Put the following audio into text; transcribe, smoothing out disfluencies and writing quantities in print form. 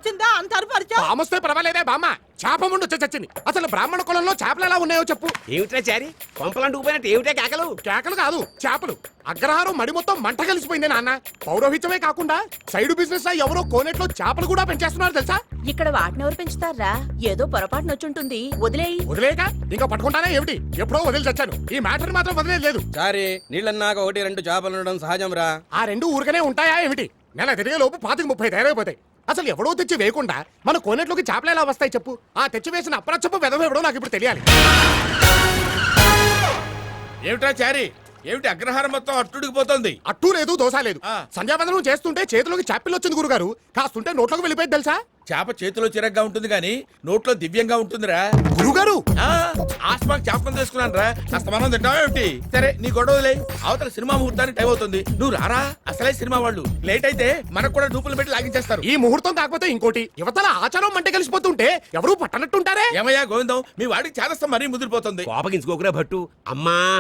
వచ్చిందా అంత అరుపరిచావు? పామొస్తే పర్వాలేదే బామ్మ, చేప ముందు చచ్చింది. అసలు బ్రాహ్మణ కులంలో చేపలు ఎలా ఉన్నాయో చెప్పు. ఏమిట్రా చారి కొంపలంటుకుపోయినట్టు ఏమిటా కేకలు? కేకలు కాదు, చేపలు. అగ్రహారం మడి మొత్తం మంట కలిసిపోయింది నాన్న. పౌరోహిత్యమే కాకుండా సైడ్ బిజినెస్ ఎవరో కోనేట్లో చేపలు కూడా పెంచేస్తున్నారు తెలుసా? ఇక్కడ వాటిని ఎవరు పెంచుతారా? ఏదో పొరపాటున వచ్చుంటుంది, వదిలేయి. వదిలేక ఇంకా పట్టుకుంటానే ఏమిటి? ఎప్పుడో వదిలి చచ్చాను. ఈ మ్యాటర్ మాత్రం వదిలేదు లేదు. సారీ, నీళ్ళన్నాక 1-2 చేపలు ఉండడం సహజం రా. ఆ రెండు ఊరికనే ఉంటాయా ఏమిటి? నెల తిరిగే లోపు 25-30 తయారైపోతాయి. అసలు ఎవడో తెచ్చి వేయకుండా మన కోనేట్లోకి చేపలు ఎలా వస్తాయి చెప్పు? ఆ తెచ్చి వేసిన అప్రచ్చపు వెధవ ఎవడో నాకు ఇప్పుడు తెలియాలి. ఏమిట్రా చారి, ఏమిటి అగ్రహారం మొత్తం అట్టుడికి పోతుంది? అట్టూ లేదు, దోశ లేదు. ఆ. సంధ్యావందనం చేస్తుంటే చేతిలోకి చేపలు వచ్చింది గురుగారు. కాస్తుంటే నోట్లోకి వెళ్ళిపోయింది తెలుసా? చేప చేతిలో చిరగ్గా ఉంటుంది గాని నోట్లో దివ్యంగా ఉంటుందిరా. గురుగారు ఆస్మాక్ జ్ఞాపకం చేసుకున్నాను రా. కాస్త మనం తింటావేమిటి? సరే నీ గొడవలే. అవతల సినిమా ముహూర్తానికి టైం అవుతుంది, నువ్వు రారా. అసలే సినిమా వాళ్ళు లేట్ అయితే మనకు కూడా డూపులు పెట్టి లాగించేస్తారు. ఈ ముహూర్తం కాకపోతే ఇంకోటి. యువతల ఆచారం మంట కలిసిపోతుంటే ఎవరు పట్టనట్టుంటారే? ఏమయ్యా గోవిందం, మీ వాడికి చేదస్తం మరీ ముదిరిపోతుంది. కోపగించుకోకురా భట్టు. అమ్మా